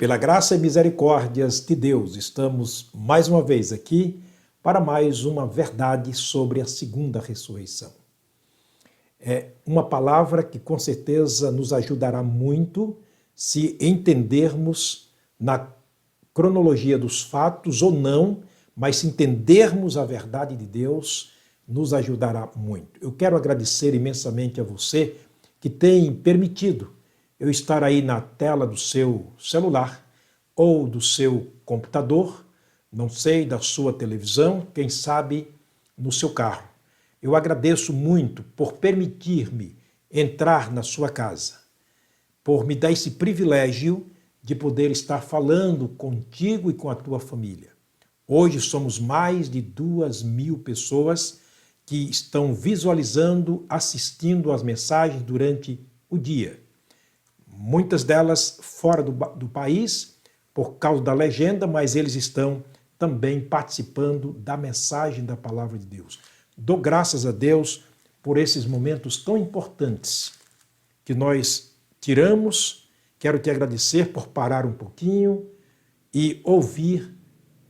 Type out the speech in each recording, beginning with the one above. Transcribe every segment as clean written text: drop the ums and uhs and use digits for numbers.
Pela graça e misericórdias de Deus, estamos mais uma vez aqui para mais uma verdade sobre a segunda ressurreição. É uma palavra que com certeza nos ajudará muito se entendermos na cronologia dos fatos ou não, mas se entendermos a verdade de Deus, nos ajudará muito. Eu quero agradecer imensamente a você que tem permitido eu estar aí na tela do seu celular ou do seu computador, não sei, da sua televisão, quem sabe no seu carro. Eu agradeço muito por permitir-me entrar na sua casa, por me dar esse privilégio de poder estar falando contigo e com a tua família. Hoje somos mais de 2.000 pessoas que estão visualizando, assistindo às mensagens durante o dia. Muitas delas fora do país, por causa da legenda, mas eles estão também participando da mensagem da palavra de Deus. Dou graças a Deus por esses momentos tão importantes que nós tiramos. Quero te agradecer por parar um pouquinho e ouvir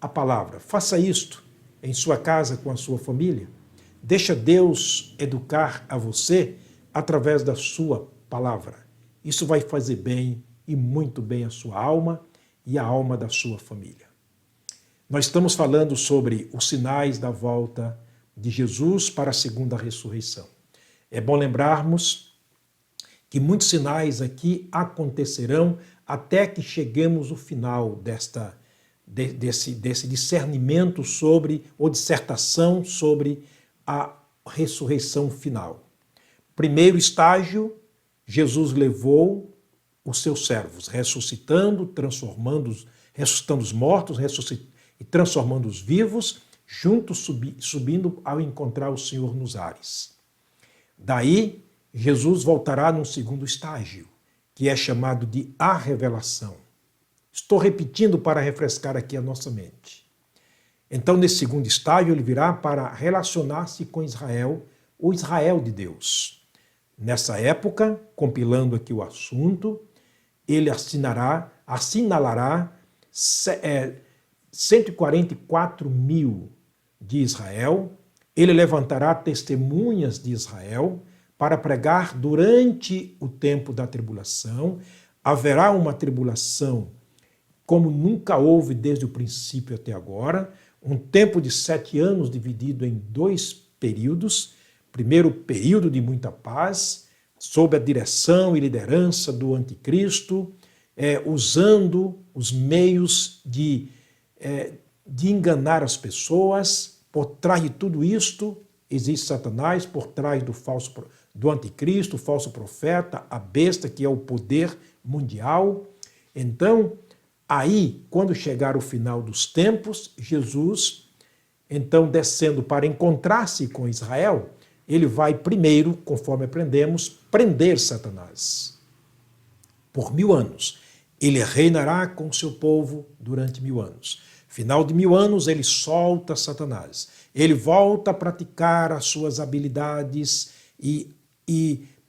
a palavra. Faça isto em sua casa com a sua família. Deixa Deus educar a você através da sua palavra. Isso vai fazer bem e muito bem à sua alma e à alma da sua família. Nós estamos falando sobre os sinais da volta de Jesus para a segunda ressurreição. É bom lembrarmos que muitos sinais aqui acontecerão até que cheguemos ao final desse discernimento sobre, ou dissertação sobre a ressurreição final. Primeiro estágio, Jesus levou os seus servos, ressuscitando os mortos e transformando os vivos, juntos subindo ao encontrar o Senhor nos ares. Daí, Jesus voltará num segundo estágio, que é chamado de a revelação. Estou repetindo para refrescar aqui a nossa mente. Então, nesse segundo estágio, ele virá para relacionar-se com Israel, o Israel de Deus. Nessa época, compilando aqui o assunto, ele assinalará 144.000 de Israel, ele levantará testemunhas de Israel para pregar durante o tempo da tribulação. Haverá uma tribulação como nunca houve desde o princípio até agora, um tempo de 7 anos dividido em 2 períodos. Primeiro período de muita paz, sob a direção e liderança do anticristo, usando os meios de enganar as pessoas. Por trás de tudo isto existe Satanás, por trás do anticristo, o falso profeta, a besta, que é o poder mundial. Então, aí, quando chegar o final dos tempos, Jesus, então descendo para encontrar-se com Israel, ele vai primeiro, conforme aprendemos, prender Satanás por 1000 anos. Ele reinará com o seu povo durante 1000 anos. Final de 1000 anos, ele solta Satanás. Ele volta a praticar as suas habilidades e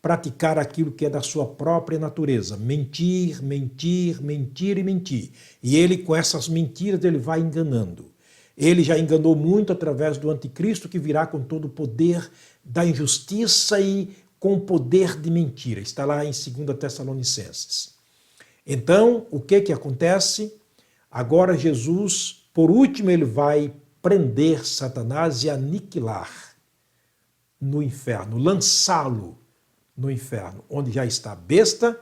praticar aquilo que é da sua própria natureza. Mentir, mentir, mentir e mentir. E ele, com essas mentiras, ele vai enganando. Ele já enganou muito através do anticristo, que virá com todo o poder da injustiça e com o poder de mentira. Está lá em 2 Tessalonicenses. Então, o que acontece? Agora Jesus, por último, ele vai prender Satanás e aniquilar no inferno, lançá-lo no inferno, onde já está a besta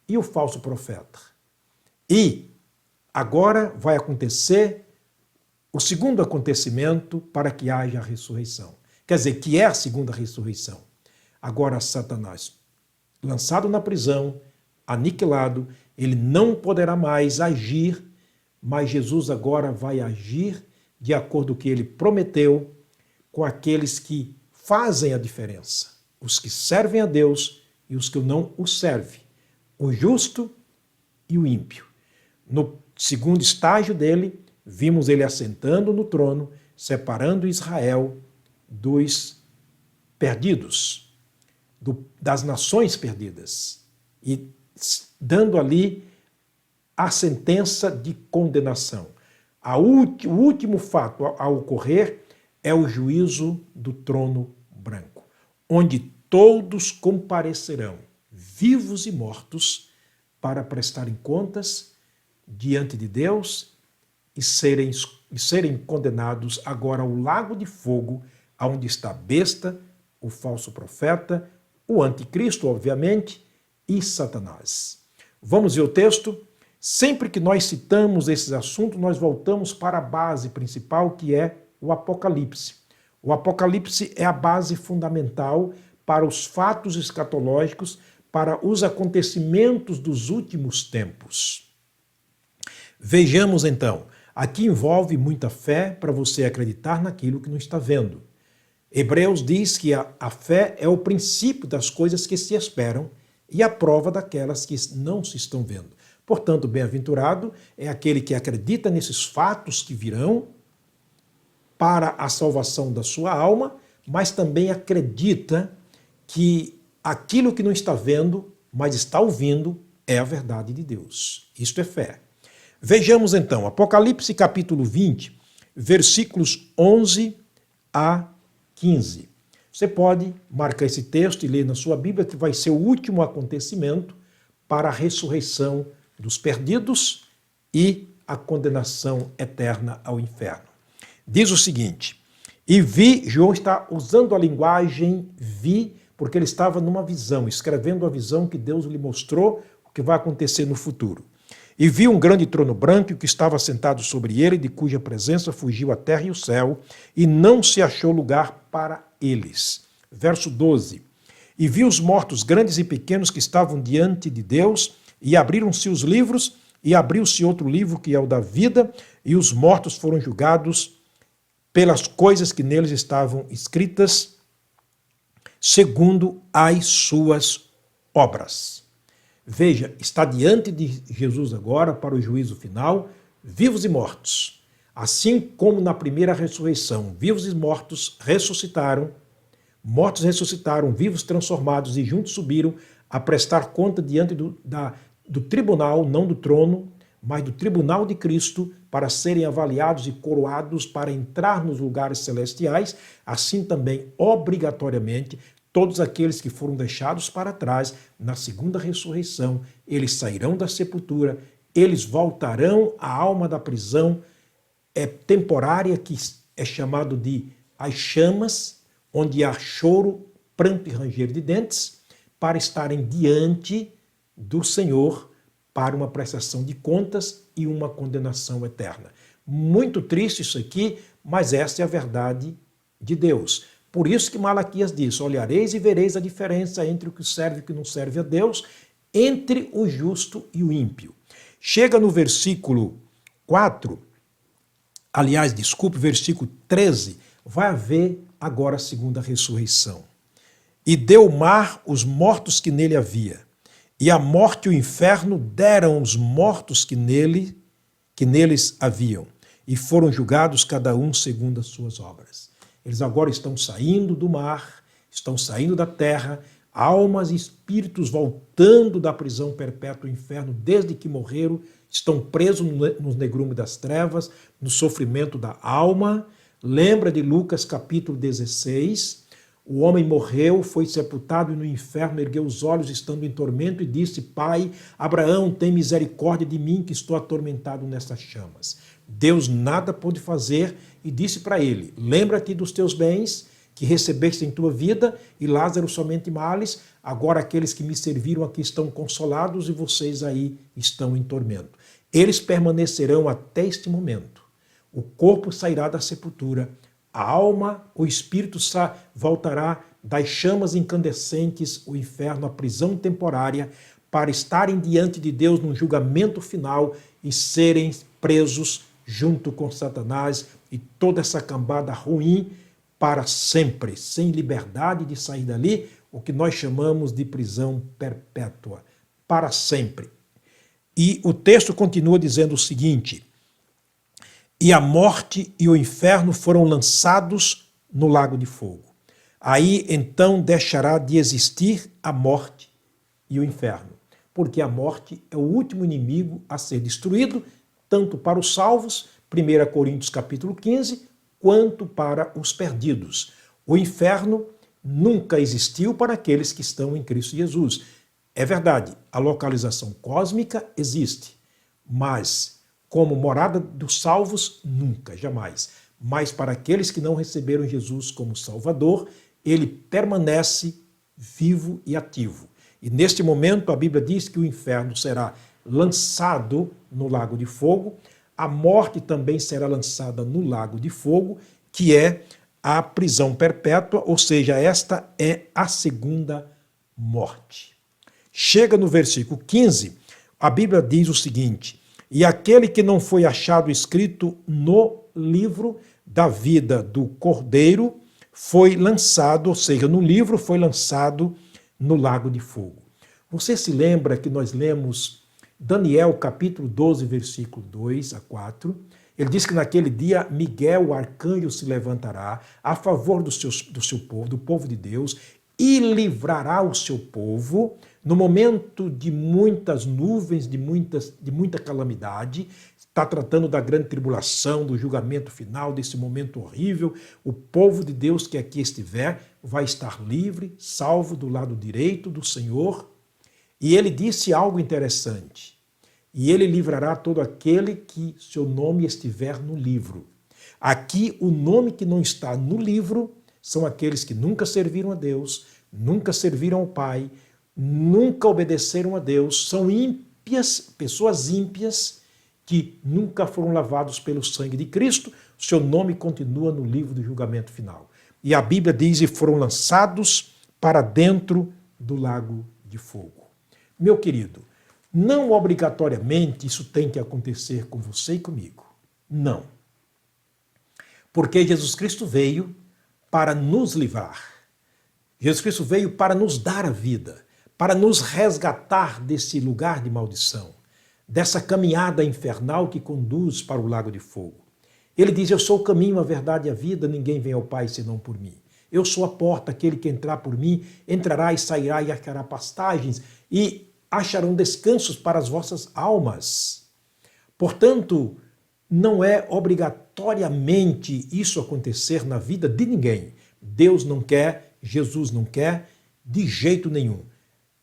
e o falso profeta. E agora vai acontecer o segundo acontecimento para que haja a ressurreição. Quer dizer, que é a segunda ressurreição. Agora Satanás, lançado na prisão, aniquilado, ele não poderá mais agir, mas Jesus agora vai agir de acordo com o que ele prometeu com aqueles que fazem a diferença. Os que servem a Deus e os que não o servem. O justo e o ímpio. No segundo estágio dele, vimos ele assentando no trono, separando Israel dos perdidos, das nações perdidas, e dando ali a sentença de condenação. O último fato a ocorrer é o juízo do trono branco, onde todos comparecerão, vivos e mortos, para prestarem contas diante de Deus e serem condenados agora ao lago de fogo, onde está a besta, o falso profeta, o anticristo, obviamente, e Satanás. Vamos ver o texto? Sempre que nós citamos esses assuntos, nós voltamos para a base principal, que é o Apocalipse. O Apocalipse é a base fundamental para os fatos escatológicos, para os acontecimentos dos últimos tempos. Vejamos então, aqui envolve muita fé para você acreditar naquilo que não está vendo. Hebreus diz que a fé é o princípio das coisas que se esperam e a prova daquelas que não se estão vendo. Portanto, bem-aventurado é aquele que acredita nesses fatos que virão para a salvação da sua alma, mas também acredita que aquilo que não está vendo, mas está ouvindo, é a verdade de Deus. Isto é fé. Vejamos então, Apocalipse capítulo 20, versículos 11 a 15. Você pode marcar esse texto e ler na sua Bíblia, que vai ser o último acontecimento para a ressurreição dos perdidos e a condenação eterna ao inferno. Diz o seguinte: e vi, João está usando a linguagem vi, porque ele estava numa visão, escrevendo a visão que Deus lhe mostrou, o que vai acontecer no futuro. E vi um grande trono branco que estava sentado sobre ele, de cuja presença fugiu a terra e o céu, e não se achou lugar para eles. Verso 12. E vi os mortos grandes e pequenos que estavam diante de Deus, e abriram-se os livros, e abriu-se outro livro que é o da vida, e os mortos foram julgados pelas coisas que neles estavam escritas, segundo as suas obras. Veja, está diante de Jesus agora para o juízo final, vivos e mortos. Assim como na primeira ressurreição, vivos e mortos ressuscitaram, mortos ressuscitaram, vivos transformados e juntos subiram a prestar conta diante do tribunal, não do trono, mas do tribunal de Cristo, para serem avaliados e coroados para entrar nos lugares celestiais, assim também, obrigatoriamente, todos aqueles que foram deixados para trás, na segunda ressurreição, eles sairão da sepultura, eles voltarão à alma da prisão temporária, que é chamado de as chamas, onde há choro, pranto e ranger de dentes, para estarem diante do Senhor para uma prestação de contas e uma condenação eterna. Muito triste isso aqui, mas essa é a verdade de Deus. Por isso que Malaquias diz: olhareis e vereis a diferença entre o que serve e o que não serve a Deus, entre o justo e o ímpio. Chega no versículo 4, versículo 13, vai haver agora a segunda ressurreição. E deu o mar os mortos que nele havia, e a morte e o inferno deram os mortos que neles haviam, e foram julgados cada um segundo as suas obras. Eles agora estão saindo do mar, estão saindo da terra, almas e espíritos voltando da prisão perpétua ao inferno desde que morreram, estão presos nos negrumes das trevas, no sofrimento da alma. Lembra de Lucas capítulo 16? O homem morreu, foi sepultado e no inferno ergueu os olhos, estando em tormento, e disse: Pai, Abraão, tem misericórdia de mim, que estou atormentado nessas chamas. Deus nada pôde fazer e disse para ele: lembra-te dos teus bens que recebeste em tua vida, e Lázaro somente males. Agora aqueles que me serviram aqui estão consolados e vocês aí estão em tormento. Eles permanecerão até este momento. O corpo sairá da sepultura, a alma, o espírito voltará das chamas incandescentes, o inferno, a prisão temporária, para estarem diante de Deus num julgamento final e serem presos junto com Satanás e toda essa cambada ruim para sempre, sem liberdade de sair dali, o que nós chamamos de prisão perpétua, para sempre. E o texto continua dizendo o seguinte: e a morte e o inferno foram lançados no lago de fogo. Aí então deixará de existir a morte e o inferno. porque a morte é o último inimigo a ser destruído, tanto para os salvos, 1 Coríntios capítulo 15, quanto para os perdidos. O inferno nunca existiu para aqueles que estão em Cristo Jesus. É verdade, a localização cósmica existe, mas como morada dos salvos, nunca, jamais. Mas para aqueles que não receberam Jesus como Salvador, ele permanece vivo e ativo. E neste momento a Bíblia diz que o inferno será lançado no lago de fogo, a morte também será lançada no lago de fogo, que é a prisão perpétua, ou seja, esta é a segunda morte. Chega no versículo 15, a Bíblia diz o seguinte: e aquele que não foi achado escrito no livro da vida do Cordeiro foi lançado, ou seja, no livro foi lançado no lago de fogo. Você se lembra que nós lemos Daniel capítulo 12, versículo 2 a 4, ele diz que naquele dia Miguel, o arcanjo, se levantará a favor do seu povo, do povo de Deus, e livrará o seu povo no momento de muitas nuvens, de muita calamidade. Está tratando da grande tribulação, do julgamento final, desse momento horrível. O povo de Deus que aqui estiver vai estar livre, salvo do lado direito do Senhor. E ele disse algo interessante: e ele livrará todo aquele que seu nome estiver no livro. Aqui, o nome que não está no livro são aqueles que nunca serviram a Deus, nunca serviram ao Pai, nunca obedeceram a Deus, são ímpias, pessoas ímpias que nunca foram lavados pelo sangue de Cristo, seu nome continua no livro do julgamento final. E a Bíblia diz: e foram lançados para dentro do lago de fogo. Meu querido, não obrigatoriamente isso tem que acontecer com você e comigo. Não. Porque Jesus Cristo veio para nos livrar. Jesus Cristo veio para nos dar a vida, para nos resgatar desse lugar de maldição, dessa caminhada infernal que conduz para o lago de fogo. Ele diz: eu sou o caminho, a verdade e a vida, ninguém vem ao Pai senão por mim. Eu sou a porta, aquele que entrar por mim, entrará e sairá e achará pastagens e acharão descansos para as vossas almas. Portanto, não é obrigatoriamente isso acontecer na vida de ninguém. Deus não quer, Jesus não quer, de jeito nenhum.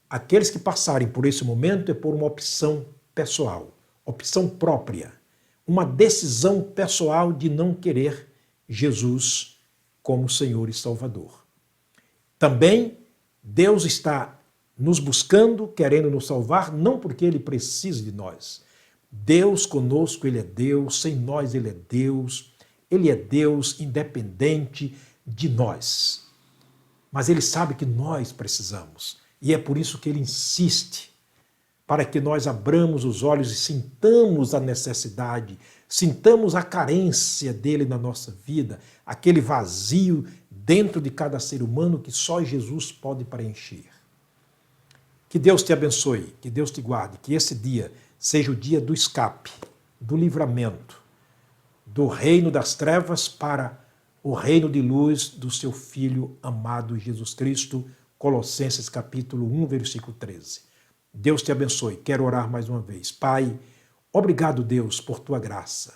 Aqueles que passarem por esse momento é por uma opção pessoal, opção própria, uma decisão pessoal de não querer Jesus como Senhor e Salvador. Também Deus está nos buscando, querendo nos salvar, não porque Ele precisa de nós. Deus conosco, Ele é Deus, sem nós Ele é Deus independente de nós. Mas Ele sabe que nós precisamos, e é por isso que Ele insiste, para que nós abramos os olhos e sintamos a necessidade, sintamos a carência dele na nossa vida, aquele vazio dentro de cada ser humano que só Jesus pode preencher. Que Deus te abençoe, que Deus te guarde, que esse dia seja o dia do escape, do livramento, do reino das trevas para o reino de luz do seu Filho amado Jesus Cristo, Colossenses capítulo 1, versículo 13. Deus te abençoe. Quero orar mais uma vez. Pai, obrigado, Deus, por tua graça.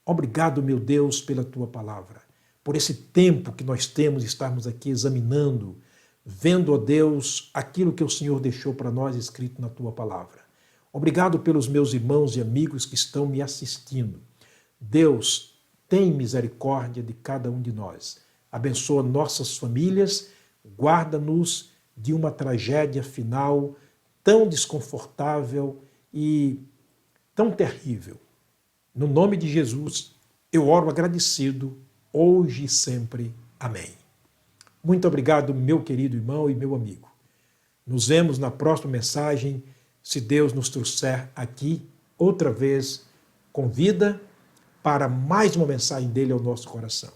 Obrigado, meu Deus, pela tua palavra, por esse tempo que nós temos de estarmos aqui examinando, vendo, ó Deus, aquilo que o Senhor deixou para nós escrito na tua palavra. Obrigado pelos meus irmãos e amigos que estão me assistindo. Deus, tem misericórdia de cada um de nós. Abençoa nossas famílias, guarda-nos de uma tragédia final tão desconfortável e tão terrível. No nome de Jesus, eu oro agradecido, hoje e sempre. Amém. Muito obrigado, meu querido irmão e meu amigo. Nos vemos na próxima mensagem, se Deus nos trouxer aqui, outra vez, com vida, para mais uma mensagem dele ao nosso coração.